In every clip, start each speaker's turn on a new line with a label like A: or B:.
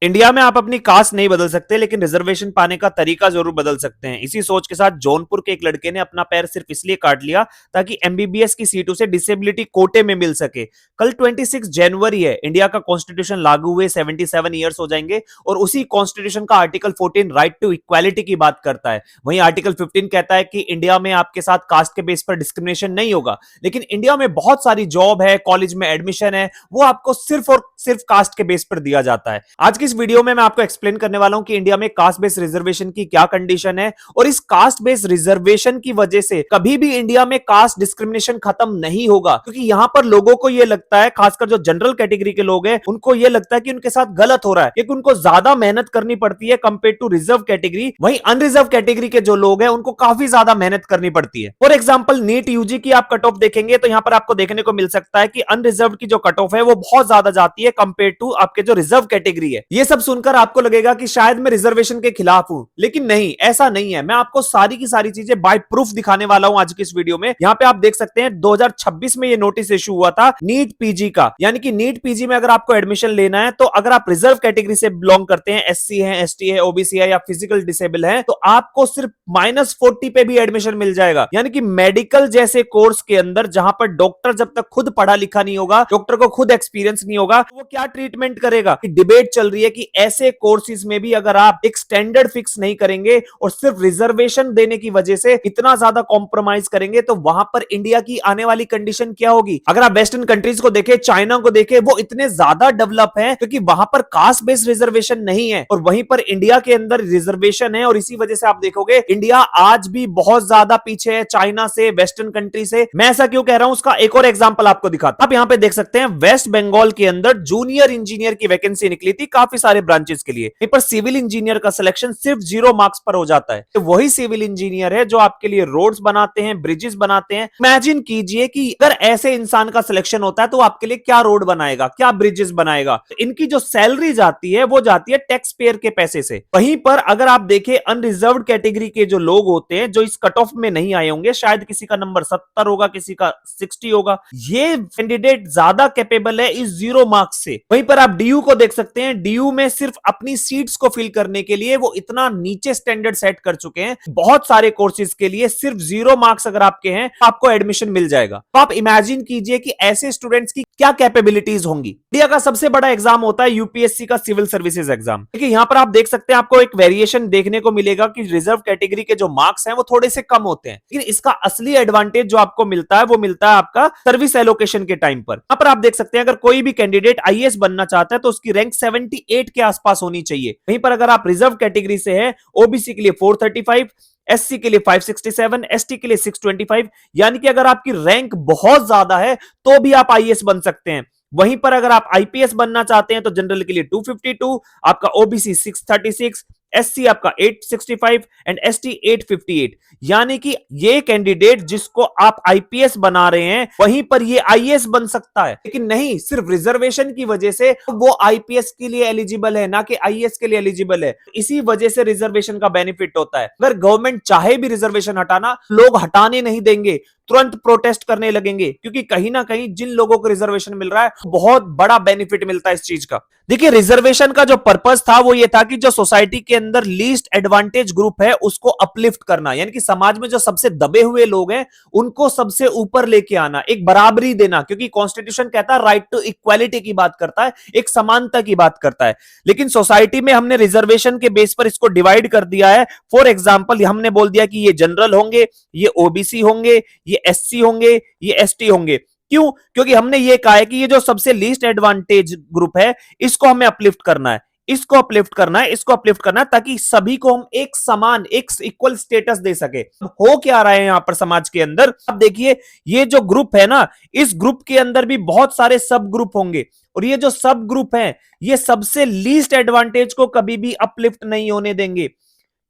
A: India में आप अपनी कास्ट नहीं बदल सकते, लेकिन रिजर्वेशन पाने का तरीका जरूर बदल सकते हैं। इसी सोच के साथ जौनपुर के एक लड़के ने अपना पैर सिर्फ इसलिए काट लिया ताकि एमबीबीएस की सीट उसे डिसेबिलिटी कोटे में मिल सके। कल 26 जनवरी है, इंडिया का कॉन्स्टिट्यूशन लागू हुए 77 ईयर्स हो जाएंगे और उसी कॉन्स्टिट्यूशन का आर्टिकल 14 राइट टू इक्वालिटी की बात करता है। वहीं आर्टिकल 15 कहता है कि इंडिया में आपके साथ कास्ट के बेस पर डिस्क्रिमिनेशन नहीं होगा। लेकिन इंडिया में बहुत सारी जॉब है, कॉलेज में एडमिशन है, वो आपको सिर्फ और सिर्फ कास्ट के बेस पर दिया जाता है। आज की इस वीडियो में मैं आपको एक्सप्लेन करने वाला हूं कि इंडिया में कास्ट बेस्ड रिजर्वेशन की क्या कंडीशन है और इस कास्ट बेस्ड रिजर्वेशन की वजह से कभी भी इंडिया में कास्ट डिस्क्रिमिनेशन खत्म नहीं होगा। क्योंकि यहां पर लोगों को यह लगता है, खासकर जो जनरल कैटेगरी के लोग हैं, उनको यह लगता है कि उनके साथ गलत हो रहा है, क्योंकि उनको ज्यादा मेहनत करनी पड़ती है कंपेयर टू रिजर्व कैटेगरी। वहीं अनरिजर्व कैटेगरी के जो लोग हैं उनको काफी ज्यादा मेहनत करनी पड़ती है। फॉर एग्जाम्पल नीट यूजी की आप कट ऑफ देखेंगे तो यहां पर आपको देखने को मिल सकता है कि अनरिजर्व की जो कट ऑफ है वो बहुत ज्यादा जाती है कंपेयर टू आपके जो रिजर्व कैटेगरी है। ये सब सुनकर आपको लगेगा कि शायद मैं रिजर्वेशन के खिलाफ हूं, लेकिन नहीं, ऐसा नहीं है। मैं आपको सारी की सारी चीजें बाय प्रूफ दिखाने वाला हूं आज की इस वीडियो में। यहां पे आप देख सकते हैं 2026 में ये नोटिस इशू हुआ था नीट पीजी का, यानी कि नीट पीजी में अगर आपको एडमिशन लेना है तो अगर आप रिजर्व कैटेगरी से बिलोंग करते हैं, एससी है, एसटी है, ओबीसी है या फिजिकल डिसेबल है, तो आपको सिर्फ -40 पे भी एडमिशन मिल जाएगा। यानी कि मेडिकल जैसे कोर्स के अंदर जहां पर डॉक्टर जब तक खुद पढ़ा लिखा नहीं होगा, डॉक्टर को खुद एक्सपीरियंस नहीं होगा, वो क्या ट्रीटमेंट करेगा। डिबेट चल रही है कि ऐसे कोर्सेज में भी अगर आप एक स्टैंडर्ड फिक्स नहीं करेंगे और सिर्फ रिजर्वेशन देने की वजह से इतना ज्यादा कॉम्प्रोमाइज करेंगे तो वहां पर इंडिया की आने वाली कंडीशन क्या होगी। अगर आप वेस्टर्न कंट्रीज को देखें, चाइना को देखें, वो इतने ज्यादा डेवलप है क्योंकि वहां पर कास्ट बेस्ड रिजर्वेशन नहीं है और वहीं पर इंडिया के अंदर रिजर्वेशन है। और इसी वजह से आप देखोगे इंडिया आज भी बहुत ज्यादा पीछे है चाइना से, वेस्टर्न कंट्री से। मैं ऐसा क्यों कह रहा हूं, उसका एक और एग्जांपल आपको दिखाता हूं। आप यहां पे देख सकते हैं वेस्ट बंगाल के अंदर जूनियर इंजीनियर की वैकेंसी निकली थी काफी सारे ब्रांचेस के लिए। पर सिविल इंजीनियर का सिलेक्शन सिर्फ 0 मार्क्स पर हो जाता है। तो वही सिविल इंजीनियर है जो आपके लिए रोड्स बनाते हैं, ब्रिजेस बनाते हैं। इमेजिन कीजिए कि अगर ऐसे इंसान का सिलेक्शन होता है तो आपके लिए क्या रोड बनाएगा, क्या ब्रिजेस बनाएगा। तो इनकी जो सैलरी जाती है वो जाती है टैक्स पेयर के पैसे से। वहीं पर अगर आप देखें अनरिजर्व कैटेगरी के जो लोग होते हैं जो इस कट ऑफ में नहीं आए होंगे, शायद किसी का नंबर 70 होगा, किसी का 60 होगा, ये कैंडिडेट ज्यादा कैपेबल है इस 0 मार्क्स से। वहीं पर आप डीयू को देख सकते हैं, डीयू में सिर्फ अपनी सीट्स को फिल करने के लिए वो इतना नीचे स्टैंडर्ड सेट कर चुके हैं, बहुत सारे कोर्सेज के लिए सिर्फ 0 मार्क्स अगर आपके हैं आपको एडमिशन मिल जाएगा। तो आप इमेजिन कीजिए कि ऐसे स्टूडेंट्स की क्या कैपेबिलिटीज होंगी। इंडिया का सबसे बड़ा एग्जाम होता है यूपीएससी का सिविल सर्विसेज एग्जाम। देखिए यहां पर आप देख सकते हैं, आपको एक वेरिएशन देखने को मिलेगा कि रिजर्व कैटेगरी के जो मार्क्स हैं वो थोड़े से कम होते हैं, लेकिन इसका असली एडवांटेज जो आपको मिलता है वो मिलता है आपका सर्विस एलोकेशन के टाइम पर। यहां पर आप देख सकते हैं अगर कोई भी कैंडिडेट आईएएस बनना चाहता है तो उसकी रैंक 78 के आसपास होनी चाहिए। वहीं पर अगर आप रिजर्व कैटेगरी से है, ओबीसी के लिए 435, एससी के लिए 567, एसटी के लिए 625, यानी कि अगर आपकी रैंक बहुत ज्यादा है तो भी आप आईएएस बन सकते हैं। वहीं पर अगर आप आईपीएस बनना चाहते हैं तो जनरल के लिए 252, आपका ओबीसी 636, एससी आपका 865 एंड एसटी 858। यानी कि ये कैंडिडेट जिसको आप आईपीएस बना रहे हैं वहीं पर ये आईएएस बन सकता है, लेकिन नहीं, सिर्फ रिजर्वेशन की वजह से वो आईपीएस के लिए एलिजिबल है, ना कि आईएएस के लिए एलिजिबल है। इसी वजह से रिजर्वेशन का बेनिफिट होता है। अगर गवर्नमेंट चाहे भी रिजर्वेशन हटाना, लोग हटाने नहीं देंगे, तुरंत प्रोटेस्ट करने लगेंगे, क्योंकि कहीं ना कहीं जिन लोगों को रिजर्वेशन मिल रहा है बहुत बड़ा बेनिफिट मिलता है इस चीज का। देखिए रिजर्वेशन का जो पर्पस था वो ये था कि जो सोसाइटी के अंदर लीस्ट एडवांटेज ग्रुप है उसको अपलिफ्ट करना, यानी कि समाज में जो सबसे दबे हुए लोग हैं उनको सबसे ऊपर लेके आना, एक बराबरी देना। क्योंकि कॉन्स्टिट्यूशन कहता है राइट टू इक्वालिटी की बात करता है, एक समानता की बात करता है। लेकिन सोसाइटी में हमने रिजर्वेशन के बेस पर इसको डिवाइड कर दिया है। फॉर एग्जाम्पल हमने बोल दिया कि ये जनरल होंगे, ये ओबीसी होंगे, ये एससी होंगे, ये एसटी होंगे। क्यों? क्योंकि हमने ये कहा है कि ये जो सबसे लीस्ट एडवांटेज ग्रुप है इसको हमें अपलिफ्ट करना है, इसको अपलिफ्ट करना है, इसको अपलिफ्ट करना है, ताकि सभी को हम एक समान, एक इक्वल स्टेटस दे सके। हो क्या रहा है यहां पर समाज के अंदर, अब देखिए ये जो ग्रुप है ना, इस ग्रुप के अंदर भी बहुत सारे सब ग्रुप होंगे और ये जो सब ग्रुप है ये सबसे लीस्ट एडवांटेज को कभी भी अपलिफ्ट नहीं होने देंगे।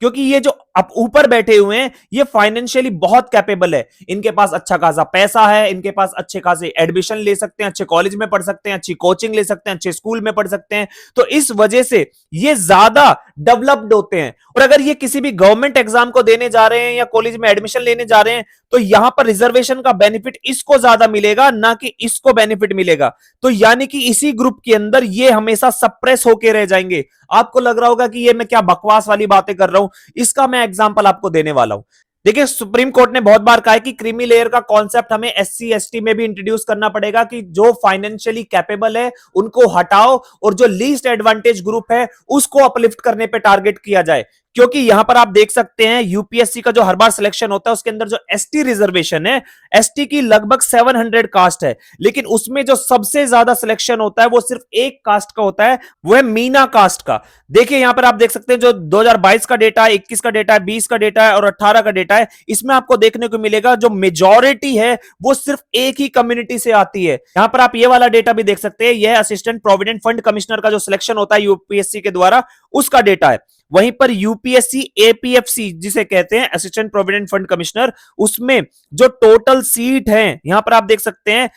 A: क्योंकि ये जो अब ऊपर बैठे हुए हैं, ये फाइनेंशियली बहुत कैपेबल है, इनके पास अच्छा खासा पैसा है, इनके पास अच्छे खासे एडमिशन ले सकते हैं, अच्छे कॉलेज में पढ़ सकते हैं, अच्छी कोचिंग ले सकते हैं, अच्छे स्कूल में पढ़ सकते हैं, तो इस वजह से ये ज्यादा डेवलप्ड होते हैं। और अगर ये किसी भी गवर्नमेंट एग्जाम को देने जा रहे हैं या कॉलेज में एडमिशन लेने जा रहे हैं, तो यहां पर रिजर्वेशन का बेनिफिट इसको ज्यादा मिलेगा, ना कि इसको बेनिफिट मिलेगा। तो यानी कि इसी ग्रुप के अंदर ये हमेशा सप्रेस होके रह जाएंगे। आपको लग रहा होगा कि ये मैं क्या बकवास वाली बातें कर रहा हूं, इसका मैं एग्जांपल आपको देने वाला हूं। देखिए, सुप्रीम कोर्ट ने बहुत बार कहा है कि क्रीमी लेयर का कॉन्सेप्ट हमें एससी एसटी में भी इंट्रोड्यूस करना पड़ेगा, कि जो फाइनेंशियली कैपेबल है उनको हटाओ और जो लीस्ट एडवांटेज ग्रुप है उसको अपलिफ्ट करने पे टारगेट किया जाए। क्योंकि यहां पर आप देख सकते हैं यूपीएससी का जो हर बार सिलेक्शन होता है उसके अंदर जो एसटी रिजर्वेशन है, एसटी की लगभग 700 कास्ट है, लेकिन उसमें जो सबसे ज्यादा सिलेक्शन होता है वो सिर्फ एक कास्ट का होता है, वो है मीना कास्ट का। देखिए यहां पर आप देख सकते हैं जो 2022 का डेटा है, 21 का डेटा है, 20 का डेटा है और 18 का डेटा है, इसमें आपको देखने को मिलेगा जो मेजॉरिटी है वो सिर्फ एक ही कम्युनिटी से आती है। यहां पर आप ये वाला डेटा भी देख सकते हैं, यह असिस्टेंट प्रोविडेंट फंड कमिश्नर का जो सिलेक्शन होता है यूपीएससी के द्वारा, उसका डेटा है। वहीं पर यूपीएससी एपीएफसी जिसे कहते हैं असिस्टेंट प्रोविडेंट फंड कमिश्नर, उसमें जो टोटल सीट है यहां पर आप देख सकते हैं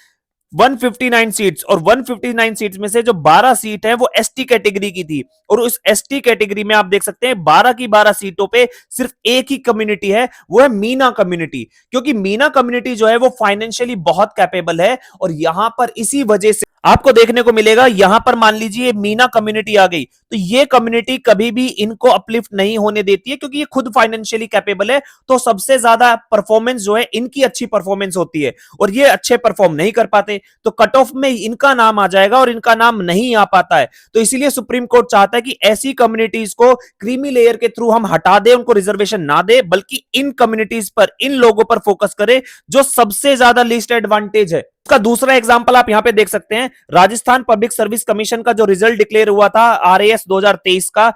A: 159 सीट्स, और 159 सीट्स में से जो 12 सीट है वो एसटी कैटेगरी की थी, और उस एसटी कैटेगरी में आप देख सकते हैं 12 की 12 सीटों पे सिर्फ एक ही कम्युनिटी है, वो है मीना कम्युनिटी। क्योंकि मीना कम्युनिटी जो है वो फाइनेंशियली बहुत कैपेबल है, और यहां पर इसी वजह से आपको देखने को मिलेगा, यहां पर मान लीजिए मीना कम्युनिटी आ गई, तो ये कम्युनिटी कभी भी इनको अपलिफ्ट नहीं होने देती है, क्योंकि ये खुद फाइनेंशियली कैपेबल है, तो सबसे ज्यादा परफॉर्मेंस जो है इनकी अच्छी परफॉर्मेंस होती है, और ये अच्छे परफॉर्म नहीं कर पाते, तो कट ऑफ में इनका नाम आ जाएगा और इनका नाम नहीं आ पाता है। तो इसीलिए सुप्रीम कोर्ट चाहता है कि ऐसी कम्युनिटीज को क्रीमी लेयर के थ्रू हम हटा दें, उनको रिजर्वेशन ना दे, बल्कि इन कम्युनिटीज पर, इन लोगों पर फोकस करें जो सबसे ज्यादा लिस्ट एडवांटेज है। इसका दूसरा एग्जांपल आप यहां पे देख सकते हैं, राजस्थान पब्लिक सर्विस कमीशन का जो रिजल्ट डिक्लेयर हुआ था आरएएस 2023 का,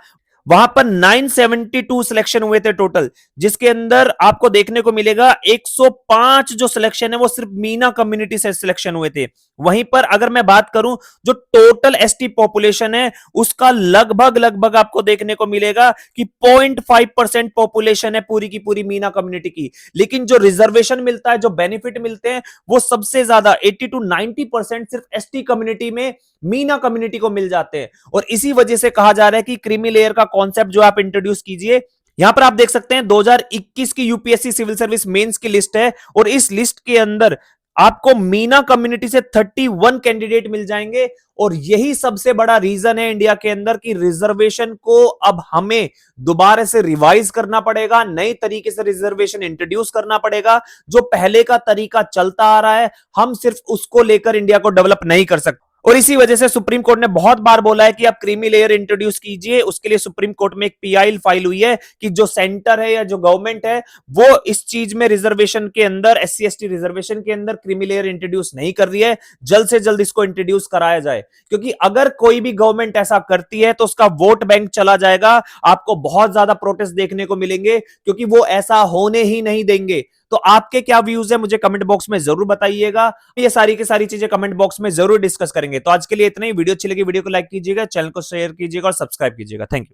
A: वहां पर 972 सिलेक्शन हुए थे टोटल, जिसके अंदर आपको देखने को मिलेगा 105 जो सिलेक्शन है वो सिर्फ मीना कम्युनिटी से सिलेक्शन हुए थे। वहीं पर अगर मैं बात करूं जो टोटल एसटी पॉपुलेशन है उसका लगभग लगभग आपको देखने को मिलेगा कि 0.5% पॉपुलेशन है पूरी की पूरी मीना कम्युनिटी की, लेकिन जो रिजर्वेशन मिलता है, जो बेनिफिट मिलते हैं, वो सबसे ज्यादा 80 to 90% सिर्फ एसटी कम्युनिटी में, मीना कम्युनिटी को मिल जाते हैं। और इसी वजह से कहा जा रहा है कि क्रीमी लेयर का कॉन्सेप्ट जो आप इंट्रोड्यूस कीजिए। यहां पर आप देख सकते हैं 2021 की यूपीएससी सिविल सर्विस मेंस की लिस्ट है, और इस लिस्ट के अंदर आपको मीना कम्युनिटी से 31 कैंडिडेट मिल जाएंगे, और यही सबसे बड़ा रीजन है इंडिया के अंदर कि रिजर्वेशन को अब हमें दोबारा से रिवाइज करना पड़ेगा, नए तरीके से रिजर्वेशन इंट्रोड्यूस करना पड़ेगा। जो पहले का तरीका चलता आ रहा है, हम सिर्फ उसको लेकर इंडिया को डेवलप नहीं कर सकते। और इसी वजह से सुप्रीम कोर्ट ने बहुत बार बोला है कि आप क्रीमी लेयर इंट्रोड्यूस कीजिए। उसके लिए सुप्रीम कोर्ट में एक पीआई फाइल हुई है कि जो सेंटर है या जो गवर्नमेंट है वो इस चीज में रिजर्वेशन के अंदर, एससी एसटी रिजर्वेशन के अंदर क्रीमी लेयर इंट्रोड्यूस नहीं कर रही है, जल्द से जल्द इसको इंट्रोड्यूस कराया जाए। क्योंकि अगर कोई भी गवर्नमेंट ऐसा करती है तो उसका वोट बैंक चला जाएगा, आपको बहुत ज्यादा प्रोटेस्ट देखने को मिलेंगे, क्योंकि वो ऐसा होने ही नहीं देंगे। तो आपके क्या व्यूज है मुझे कमेंट बॉक्स में जरूर बताइएगा। ये सारी की सारी चीजें कमेंट बॉक्स में जरूर डिस्कस करेंगे। तो आज के लिए इतना ही। वीडियो अच्छी लगी वीडियो को लाइक कीजिएगा, चैनल को शेयर कीजिएगा और सब्सक्राइब कीजिएगा। Thank you.